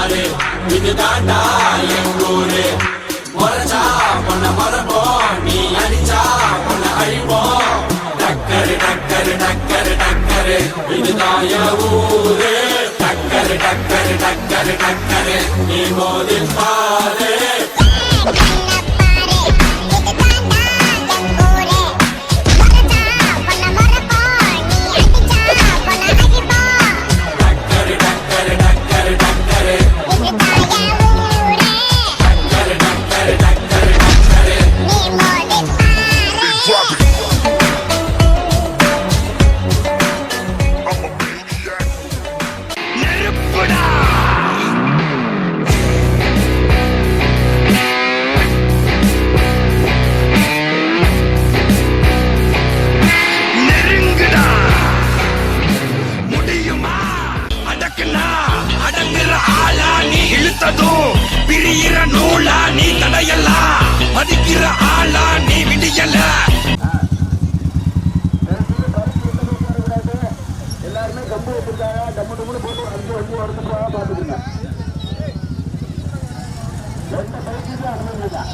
பாரு இது தாண்டா எங்கூரு முறைச்சா பொண்ண மறப்போம் நீ அடிச்சா பொண்ண அழிப்போம் டக்கரு டக்கரு டக்கரு டக்கரு இதுதான் என் ஊரு டக்கரு டக்கரு டக்கரு டக்கரு நீ மோதி பாரு பிரியிற நூலா நீ தடையலாம் மதிக்கிற ஆளா நீ விடியல எல்லாருமே கம்பு வச்சிருக்காங்க டம்மு டம்முன்னு போட்டு 5 வண்டி வரதுக்கு பாத்துக்கங்க எந்த பைக்கு அனுமதிதா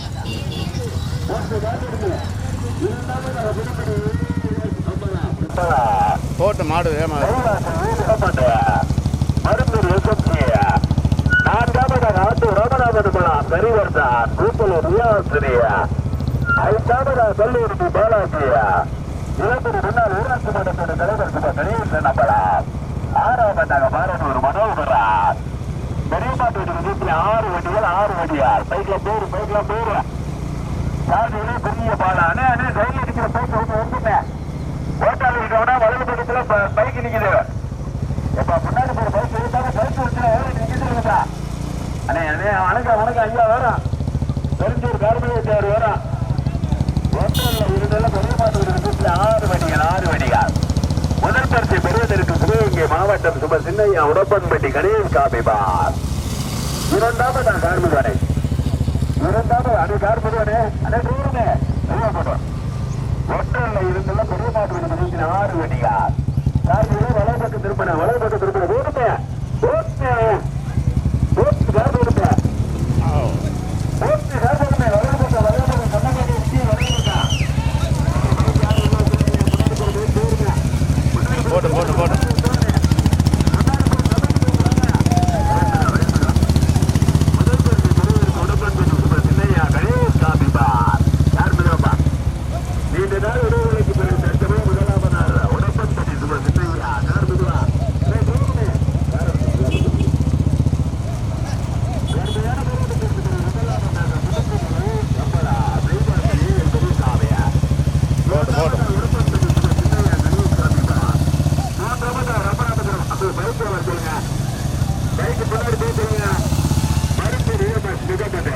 போட்டு மாடு ஏமா மருந்தூர் எஸ்எம்சியா நான்காவது நாட்டு ராமநாதபுரா கரிவர்தா கூப்பலூர் ரியாசிரியா ஐந்தாவது கல்லூரி பாலாஜியா இளம்பூர் முன்னாள் ஊராட்சி மன்றத்தோட தலைவர் கணேசன் நம்பரா ஆறாவதாக பாரனூர் மனோகரா பெரியமாட்டு வீட்டுல 6 வண்டிகள் 6 வண்டியார் பைக்ல பேரு சாதியிலே பெரிய பாலானே அண்ணே சைட்ல இருக்கிற பைக் வந்துட்டேன் ஓட்டாளர் இருக்கவனா வலது பக்கத்துல பைக் நிக்குது எப்ப முன்னாடி போற பைக் எடுத்தாங்க பைக் வச்சுனா நிக்கிட்டு அண்ணே அண்ணே வணக்கம் ஐயா வரும் பெருஞ்சூர் கார்பரேட்டர் வரும் ஓட்டல்ல இருந்தெல்லாம் பெரியமாட்டு வீட்டுல 6 வண்டிகள் முதல் பரிசை பெறுவதற்கு சிவகங்கை மாவட்டம் சுப சின்னையா உடப்பன்பட்டி கணேஷ் காபிபார் இரண்டாவது கார்மிகானே அது கார்புடுவானே அண்ணே தூருங்க ஐயா போட்டோம் ஒட்டல்ல இருந்தெல்லாம் பெரியமாட்டு வீட்டுல 6 வண்டிகள் கார்மிகே வலது பக்கம் திருப்பின ஓடுமே ஓட்டு கார்புடுமே ஓட்டு கார்புடுமே வலது பக்கம் சொன்னபடி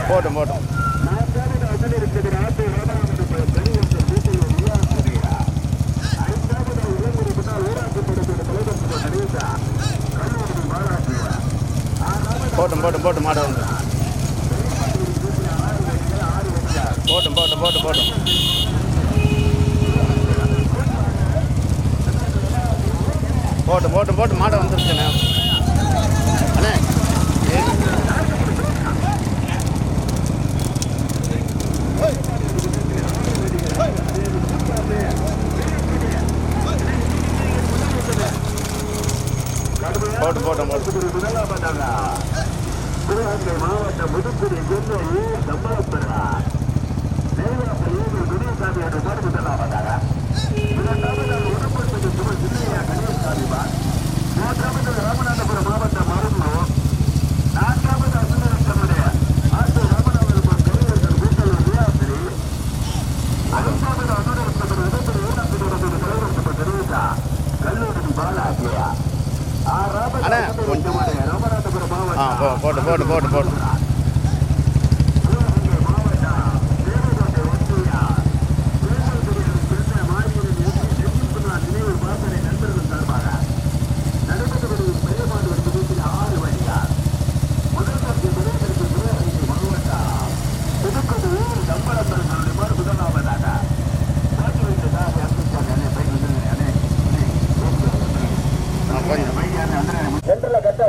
போட்டு போட்டோம் போட்டு மாட வந்து போட்டோம் போட்டு மாட வந்துருச்சுண்ணே அண்ணே போட்டோம் சிவகங்கை மாவட்டம் முதுக்குடி சென்னை சம்பளப்பெறா துணிசாமி என்று போட்டு முதலாவதாக இரண்டாவது உடம்பு சும சின்னையா கணேஷ் காலிபார் மூன்றாவது ராமநாதபுரம் மாவட்டம் மருந்தூர் நான்காவது அசுரத்தமுடைய ஆட்டு ராமநாதபுரம் கலைஞர்கள் கூட்டலூர் ரியாசிரி ஐந்தாவது அசுரத்தமுடைய இடத்தில் ஊராட்சி தலைவர் தெரிவித்தா கல்லூரி பாலாஜியா ராமநாதபுரம் மாவட்டம் போட்டு கொஞ்சம் சென்ட்ரல கட்ட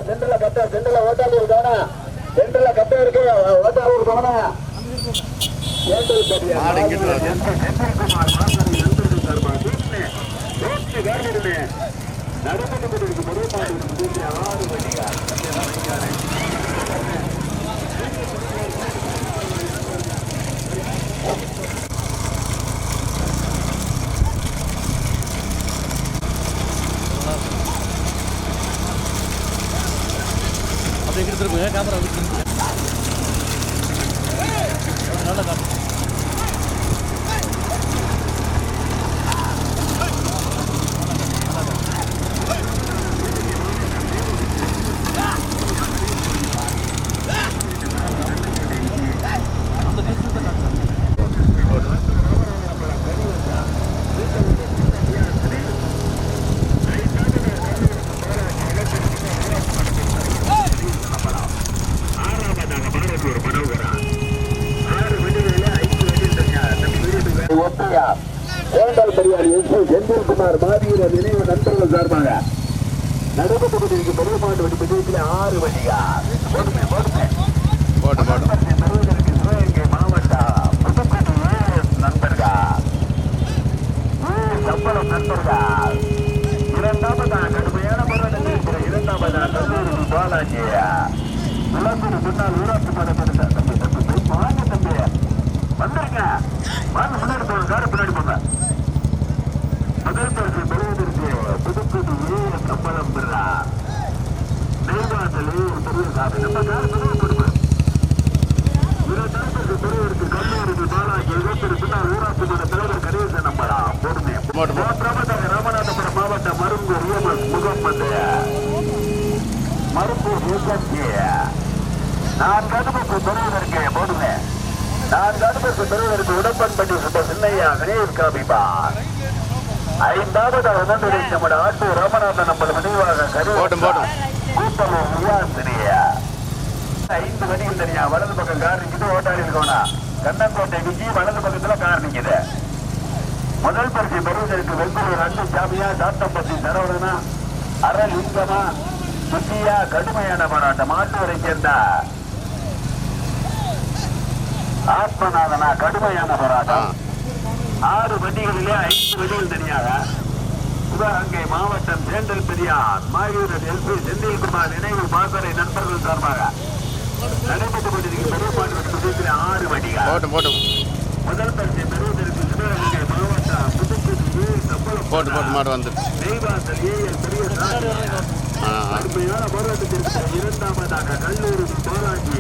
ஓட்டாளூர் கவனா சென்ட்ரல கட்ட இருக்கு ஓட்டாளூர் கவனா மாடு கிட்ட அப்படியே எடுத்துருப்பீங்க கேமரா நல்லா காட்டு செந்தில்குமார் மாவீர நினைவு நண்பர்கள் சார்பாக நடைபெற்று கொண்டிருக்கும் பெருமாண்டு வடி பகுதியில் 6 வண்டியா போட்டு சிவகங்கை மாவட்டம் புதுக்கோட்டை நண்பர்கள் சம்பளம் நண்பர்கள் இரண்டாவதா கடுமையான போராட்டத்தில் இருக்கிற இரண்டாவதா கல்லூரி பாலாஜி உலகூர் முன்னாள் ஊராட்சி மன்ற தம்பி வாங்க தம்பி வந்துருங்க வாங்க முன்னாடி போங்க காரை பின்னாடி போங்க முதல் பரிசு பெறுவதற்கு புதுக்கோட்டை சம்பளம் பெறா நெய்வாசலே ஒரு பெரிய சாமி நம்ம காரை பின்னாடி போடுங்க இரண்டாம் பரிசு பெறுவதற்கு கல்லூரி பாலாஜி பின்னால் ஊராட்சி மன்ற தலைவர் கணேசன் நம்பரா போடுமே மூன்றாவதாக ராமநாதபுரம் மாவட்டம் மருங்கூர் EMS முகம்மது மருங்கூர் யூசப்ஜி நான்காவது பெறுவதற்கு போடுமே நான்காவது பெறுவதற்கு உடம்பன்பட்டி சுத்த சின்னையா கணேஷ் காபிபார் ஐந்தாவது நம்முடைய ஆட்டூர் ராமநாதன் நம்பர் நினைவாக கூட்டலூர் ரியாசிரியா 5 வடிகள் தனியா வலது பக்கம் கார் நிக்குது ஓட்டாளி இருக்கோனா கண்ணங்கோட்டை விஜி வலது பக்கத்துல கார் நிக்குது முதல் பரிசு பெறுவதற்கு வெங்கூர் அண்டு சாமியா தாத்தம்பட்டி சரவணனா அரலிங்கமா சுத்தியா கடுமையான போராட்டம் ஆட்டூரை சேர்ந்த ஆத்மநாதனா கடுமையான போராட்டம் 6 வண்டிகளிலே 5 வண்டிகள் தனியாக சிவகங்கை மாவட்டம் சேண்டல் பெரியார் மாயூரன் எல்பி செந்தில்குமார் நினைவு பாசறை நண்பர்கள் சார்பாக நடைபெற்றுக் கொண்டிருக்கும் பெருமாள் 6 வண்டிகள் முதல் பரிசை பெறுவதற்கு சிவகங்கை மாவட்டம் புதுக்கோட்டை மாடு வந்து நெய்வாசல் ஏஎல் பெரிய அருமையான போராட்டத்திற்கு இரண்டாவதாக கல்லூரி பாலாஜி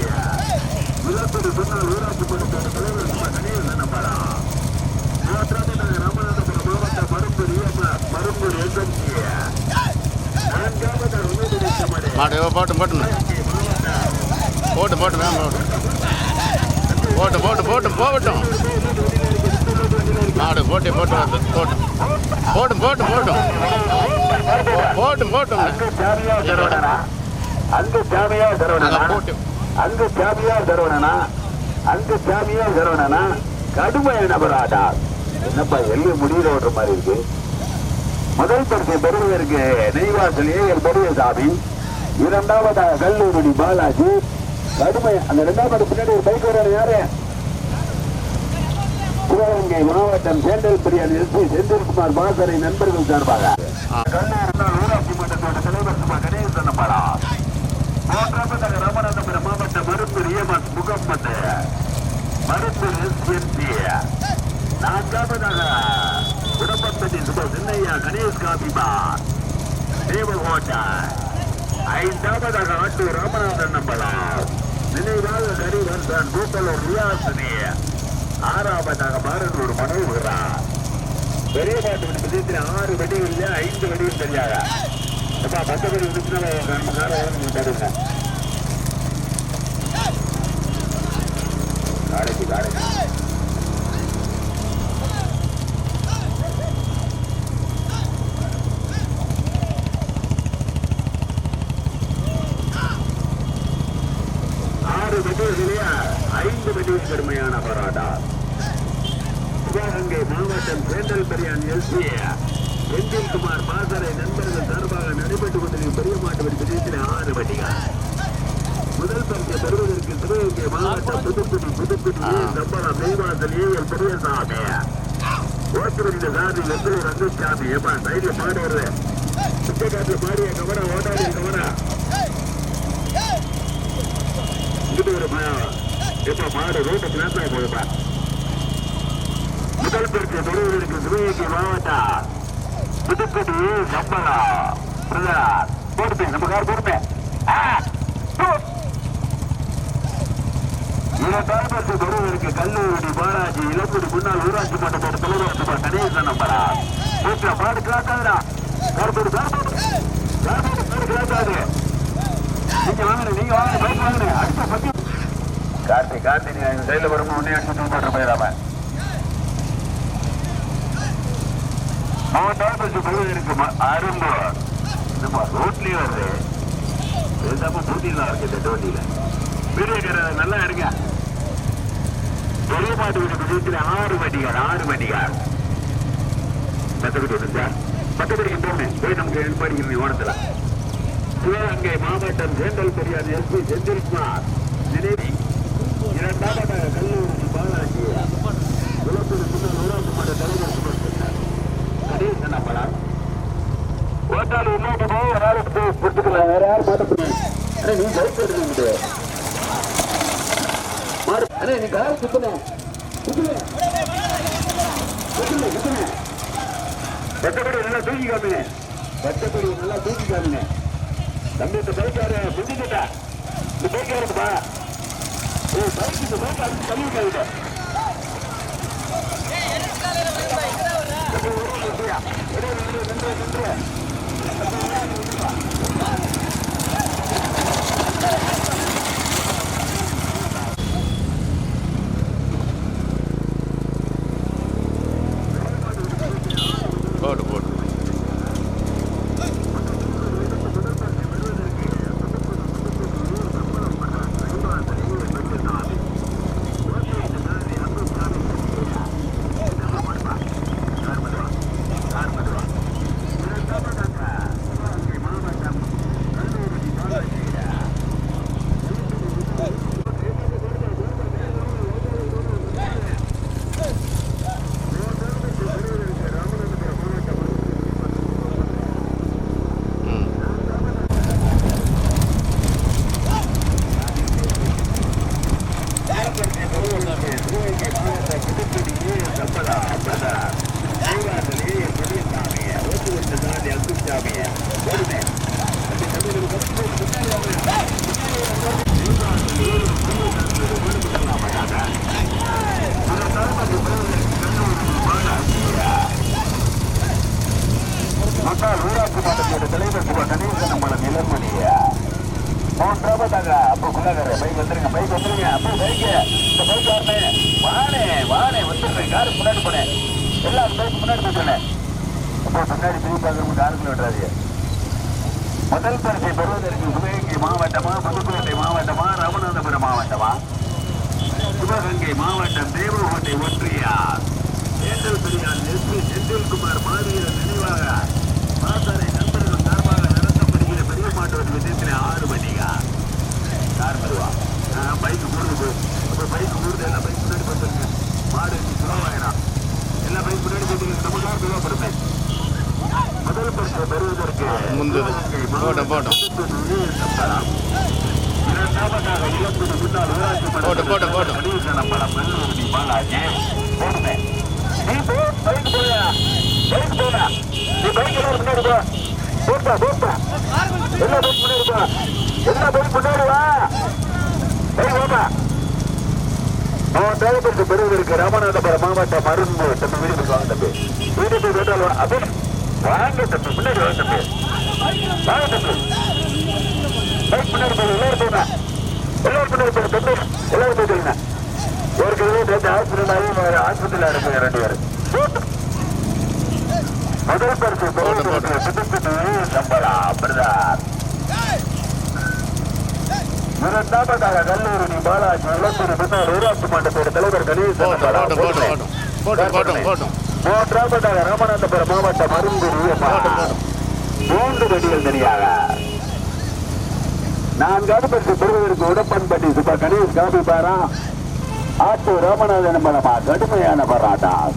விளப்பது சொன்னால் ஊராட்சி மன்ற தலைவர் கணேசன் நம்பரா ராமநாதபுரம் மாவட்டம் மரும்பூர் மரும்பூர் எஸ்எம்சி மாடு போட்டு போகட்டும் மாடு போட்டு கடுமையான போராட்டா என்னப்பா எல்லை முடிகிற ஓட்டுற மாதிரி இருக்கு முதல் பரிசை பெறுவதற்கு நெய்வாசல் ஏஎல் பெரியசாமி இரண்டாவதாக கல்லூரி பாலாஜி கடுமை அந்த இரண்டாவது பின்னாடி ஒரு பைக் வர யாரு சிவகங்கை மாவட்டம் சேண்டல் பிரியாணி எஸ்பி செந்தில்குமார் பாசறை நண்பர்கள் சார்பாக கல்லூரி ஊராட்சி மன்றத்தோட தலைவர் கணேசன் நம்பரா மூன்றாவதாக ராமநாதபுரம் மாவட்டம் மரும்பூர் EMS முகம்மது மரும்பூர் SNC நான்காவதாக உடம்பப்பட்டி சுப சின்னையா கணேஷ் காபிபார் தேவகோட்டை ஐந்தாவதாக ஆட்டூர் ராமநாதன் நம்பலா நினைவாக கரிவர்தன் கூட்டலூர் ரியாசினி ஆறாவதாக மாரனூர் மனோகரார் பெரிய மாட்டு விதத்தில் 6 வடிகளில் 5 வடிகள் தெரியாத 10 வடி இருந்துச்சுன்னா நம்ம காரை தருங்க காடைக்கு கடுமையான போராட்டம் சிவகங்கை மாவட்டம் சேண்டல் பெரியான் எல்பி செந்தில்குமார் பாசறை நண்பர்கள் சார்பாக நடைபெற்றுக் கொண்டிருக்கிறது கருப்பசாமி ஓட்டுநர் சாமி வெற்றி ரங்கசாமி ஏப்பா சைட்ல மாடு வருது சுத்தக்காட்டுல மாடிய கவனம் ஓட்டாடி கவனம் இங்கிட்டு ஒரு எப்ப மாடு ரோட்டை கிளாஸ் ஆகி போயிருப்பா முதல் பெருக்கு தொழிலுக்கு சிவகங்கை மாவட்டம் புதுக்குடி சம்பளா போடுமே நம்ம கார் போடுமே இரண்டாம் பரிசு தொழிலுக்கு கல்லூரி பாலாஜி இளங்குடி முன்னாள் ஊராட்சி மன்ற தலைவர் கணேசன் நம்பரா வீட்டுல மாடு கிளாஸ் ஆகுதா கார் போடு மாடு கிளாஸ் ஆகுது நீங்க வாங்க பைக் வாங்க அடுத்த பத்தி கார்த்தி நீ சைட்ல வரும்போது உடனே அடிச்சு போட்டு போயிடாம இருக்கு அரும்பு நம்ம ரோட்லயே வருது பூட்டிலாம் இருக்கு இந்த டோட்டியில வீடியோ நல்லா இருங்க பெரிய மாட்டு வீட்டு வீட்டுல 6 வண்டிகள் மற்றபடி போய் நமக்கு ஏற்பாடு ஓரத்துல சிவகங்கை மாவட்டம் சேந்தல் பெரியார் எஸ்பி செந்தில்குமார் நினைவு இரண்டாவது கல்லூரி பாலாஜி விளப்பூர் ஊராட்சி மன்ற தலைவர் கணேசன் அப்படா ஓட்டாளி இன்னொரு ஒரு ஆளுக்கு போய் கொடுத்துக்கலாம் வேற யாரும் மாட்ட நீ பைக் எடுத்து நீ கார் சுத்தன பச்சப்படி நல்லா தூக்கி காமினே தம்பி இந்த பைக்கார முடிஞ்சுட்டா இந்த பைக்கா இருக்குப்பா பைக் இந்த பைக் அடிச்சு தள்ளி விட்டாங்க போடு முதல் பரிசை பெறுவதற்கு சிவகங்கை மாவட்டமா புதுக்கோட்டை மாவட்டமா ராமநாதபுரம் மாவட்டமா சிவகங்கை மாவட்டம் தேவகோட்டை ஒன்றியார் சேந்தல் பெரியார் எஸ்பி செந்தில்குமார் மாவீர நினைவாக பாசறை நண்பர்கள் சார்பாக நடத்தப்படுகிற பெரிய மாட்டோர் விதத்தில் 6 வண்டிகள் கார் வருவா பைக் மூடுது பைக் மூடுது எல்லாம் பைக் முன்னாடி போட்டுருங்க மாடு சுலவாயிரம் எல்லா பைக் முன்னாடி போட்டுருங்க நம்ம கார் தேவைப்படுமே முதல் பரிசு பெறுவதற்கு போட்டோம் இரண்டாவதாக இளம்புது முன்னாள் ஊராட்சி மன்ற படம் கல்லூரி பாலாஜி போடுமே நீ பைக் போயா பைக் போடா நீ பைக் எல்லாம் முன்னாடி போட்டா எல்லா பைக் முன்னாடி வா பைக் போட்டா முதல் பரிசு பெறுவதற்கு ராமநாதபுரம் மாவட்டம் அரும்பு தம்பி வீடு வாங்க தம்பி வீடு போய் கேட்டால் அப்படி வாங்க தம்பி முன்னாடி வாங்க தம்பி பைக் முன்னாடி போய் எல்லாரும் முன்னாடி போய் தம்பி எல்லாரும் போயிட்டு ஏற்கனவே ஹாஸ்பிட்டல் ஆகி ஆஸ்பத்திரியில் அனுப்புங்க 2 பேர் முதல் பரிசு பெறுவதற்கு சம்பளா பிரதார் இரண்டாவதாக கல்லூரி பாலாஜி இளம்பூர் முன்னாள் ஊராட்சி மன்ற தலைவர் கணேசன் மூன்றாவதாக ராமநாதபுரம் மாவட்டம் அரும்பூர் 3 வண்டிகள் தனியாக நான்காவது பரிசு பெறுவதற்கு உடப்பன்பட்டி சுப்பா கணேஷ் காபி பாரா ஆட்டு ராமநாதன் பலமா கடுமையான போராட்டம்.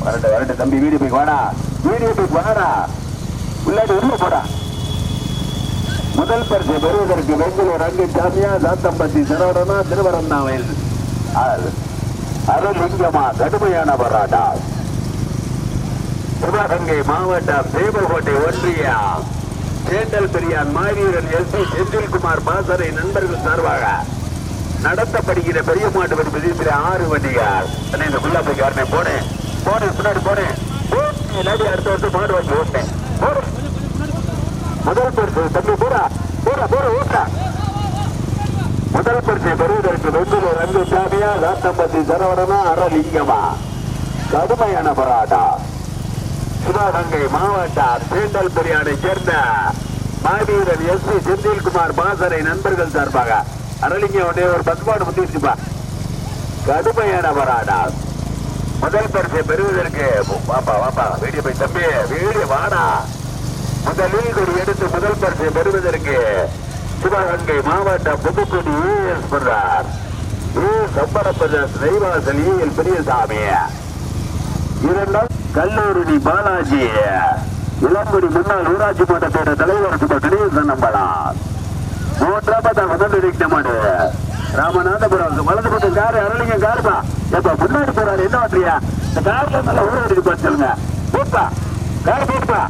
வரட்டு வரட்டு தம்பி, வீடியோ போய் வாடா, வீடியோ போய் வாடா, உள்ளாடி உள்ள போடா. முதல் பரிசு பெறுவதற்கு பெங்களூர் ரங்கசாமியா, சாத்தம்பட்டி சரவணனா, திருவரந்தாவில் அருள்லிங்கமா கடுமையான போராட்டம். சிவகங்கை மாவட்டம் தேவகோட்டை ஒன்றியா சேண்டல் பெரியான் மாவீரன் எஸ்.பி. செந்தில்குமார் பாசறை நண்பர்கள் சார்பாக நடத்தப்படுகிற பெரிய மாட்டு விதிப்பில் 6 வண்டிகள். இந்த உள்ள போய் காரணம் போனேன் முன்னாடி போனேன் அடுத்த வருஷம் மாடு வாங்கி ஓட்டேன். முதல் பரிசு தம்பி போடா ஓட்டா. முதல் பரிசை பெறுவதற்கு பெங்களூர் ரங்கசாமியா, சாத்தம்பட்டி சரவணனா, அருள்லிங்கமா கடுமையான போராட்டம். சிவகங்கை மாவட்டம் சேண்டல் பெரியானை சேர்ந்த மாவீரன் எஸ்.பி. செந்தில்குமார் பாசறை நண்பர்கள் சார்பாக அருளிங்க உடனே ஒரு பசுமாடு முந்திருச்சுப்பா. கடுமையான போராட்டம். முதல் பரிசை பெறுவதற்கு வாப்பா வீடியோ போய் தம்பி, வீடியோ வாடா. முதலில் ஒரு எடுத்து முதல் பரிசை பெறுவதற்கு சிவகங்கை மாவட்டம் புதுக்குடி ES பண்றார் சம்பரப்பிரதேச நெய்வாசல் EL பெரியசாமி. இரண்டாம் கல்லூரி பாலாஜி இளங்குடி முன்னாள் ஊராட்சி மன்றத்தோட தலைவர் கணேசன் நம்பலாம். மூன்றாவதாக வந்து மாடு ராமநாதபுரம் வலது பக்கம் காரு அருளிங்க காருப்பா. எப்ப முன்னாடி போறாரு என்ன பண்றியா? இந்த கார்ல நல்லா ஊரடி சொல்லுங்க. போப்பா கார் போப்பா.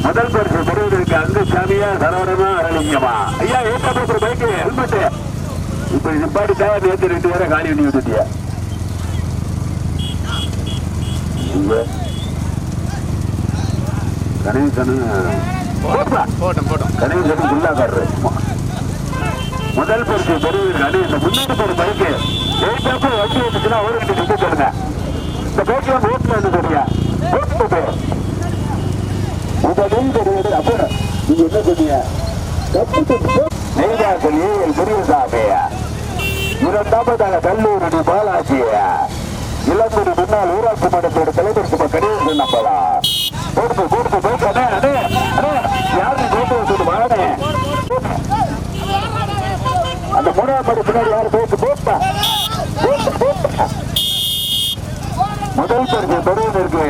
முதல் பரிசு பெறுவதற்கு அங்கு சாமியா, சரவணனா, அருளிங்கமா. ஐயா ஏற்ற பேசுற பைக்கு ஹெல்மெட் இப்ப நிப்பாடி தேவை நேற்று 2 பேரை காலி பண்ணி விட்டுட்டியா? கணேசன் கணேசன் உள்ளாக்காரு. முதல் பரிசு பெறுவதற்கு கணேசன் முன்னாடி போற பைக்கு ஏற்றாப்ப வண்டி வந்துச்சுன்னா அவர்கிட்ட நிக்க சொல்லுங்க. இந்த பைக்கு வந்து ஓட்டுல சரியா ஓட்டு முதலில் பெறுவது. அப்ப நீங்க என்ன சொன்னீங்க? நெய்வாசல் EL பெரியசாமி. இரண்டாவதாக கல்லூரி பாலாஜி இளங்குடி முன்னாள் ஊராட்சி மன்றத்தோட தலைவர் கணேசன் நம்பலாம். அந்த 3ஆம் படி பின்னாடி யாரு போட்டு போட்டா. முதல் பரிசு பெறுவதற்கு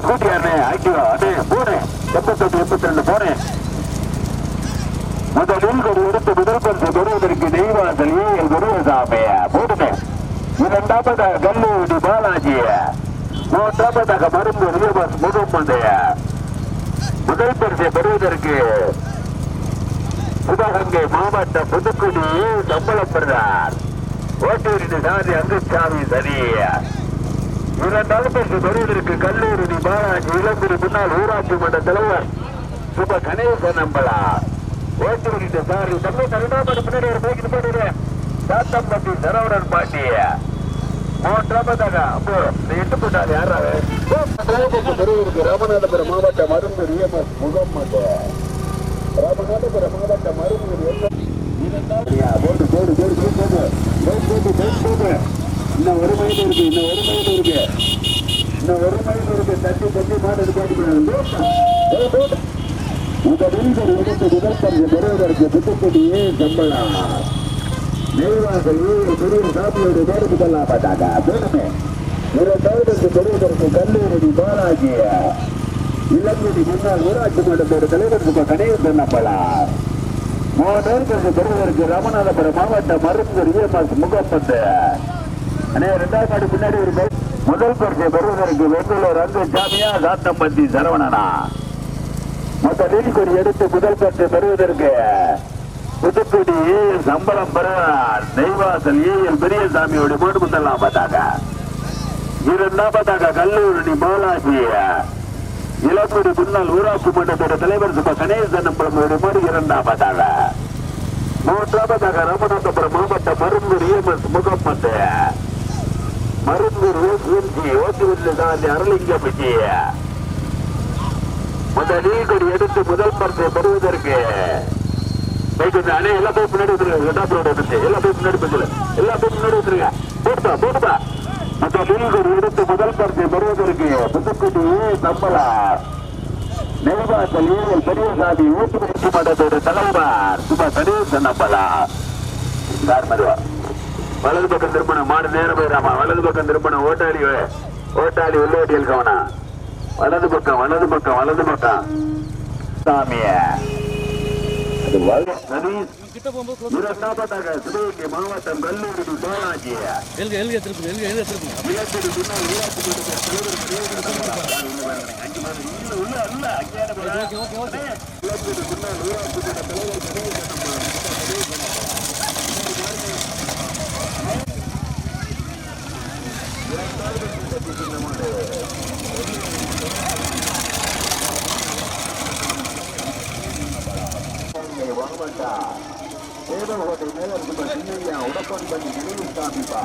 கூட்டி ஆக்டிவா போனேன் 88 போனேன். முதலில் ஒரு எடுத்து முதல் பரிசு பெறுவதற்கு நெய்வாசல் EL பெரியசாமி போட்டுட்டேன். இரண்டாவதாக கல்லூரி பாலாஜி, மூன்றாவதாக மருந்து ரியபஸ் முகமது. முதல் பரிசை பெறுவதற்கு சிவகங்கை மாவட்டம் புதுக்குடி சம்பளப்படுறார் ஓட்டூரின் சாதி அங்குசாமி சரி. இரண்டாவது பரிசு பெறுவதற்கு கல்லூரி பாலாஜி இளங்குடி முன்னாள் ஊராட்சி மன்ற தலைவர் சுப கணேசன் நம்பலா. ஓட்டூரின் சாரி தம்பி 2ஆம் படி பின்னாடி ஒரு பைக்கு போடுற சாத்தம்பட்டி சரவணன் பாண்டி. மூன்றாவதாக எட்டு போட்டாரு யாராவது ராமநாதபுரம் மாவட்டம் மருந்து ரியமஸ் முகமது. ராமநாதபுரம் மாவட்டம் மருந்து இன்னும் ஒரு மைல் இருக்கு தட்டி தட்டி மாடு பெறுவதற்கு புத்துக்குடியே சம்பளம். நெய்வாசல் பெரிய சாமியோட நேருக்கு செல்லாம் பார்த்தாங்க. போனமே இரண்டாவது பெறுவதற்கு கல்லூரி பாலாஜி இளங்குடி முன்னாள் ஊராட்சி மன்றத்தோட தலைவர் கணேசன் நம்பலாம். 3ஆவது பெறுவதற்கு ராமநாதபுரம் மாவட்டம் மருந்து ரியமஸ் முகமது. 2ஆம் மாடு பின்னாடி ஒரு முதல் பரிசை பெறுவதற்கு பெங்களூர் ரங்கசாமியா, சாத்தம்பட்டி சரவணனா. முதலில் ஒரு எடுத்து முதல் பரிசை பெறுவதற்கு புதுக்குடி சம்பளம் பெற நெய்வாசல் EL பெரியசாமியோட மாடு முத்தலாம் பார்த்தாங்க. இரண்டாவதாக கல்லூரி பாலாஜி இளங்குடி முன்னாள் ஊராட்சி மன்றத்தோட தலைவர் சுப கணேசன் நம்பளோட மாடு 2ஆவதாக. 3ஆவதாக ராமநாதபுரம் மாவட்டம் மருந்து ரியமஸ் முகமது. மருந்து ஓட்டுவில் சாதி அருளிங்கப்பட்டி. முதலில் கொடி எடுத்து முதல் பரிசை பெறுவதற்கு எல்லா பேர் முன்னாடி வந்துருங்க. எல்லா பேர் முன்னாடி பேசல, எல்லா பேர் முன்னாடி வந்துருங்க. போட்டுப்பா முதலில் கொடி எடுத்து முதல் பரிசை பெறுவதற்கு புதுக்குடி சம்பளா. நெய்வாசல் EL பெரியசாமி ஊராட்சி மன்றத்தோட தலைவர் சுப கணேசன் நம்பலா. சார் மதுவா வலது பக்கம் திருப்பணம் மாடு நேரம் போயிடாமா வலது பக்கம் திருப்பணம் ஓட்டாளி உள்ளோட்டியல் கவனா வலது பக்கம் சாமிய கிட்ட போகும்போது இரண்டாவதாக சிவகங்கை மாவட்டம் கல்லூரி பாலாஜி எழுக திருப்பி சேதகோட்டை மேல உடப்படி பண்ணி நினைவு ஸ்தாபிப்பா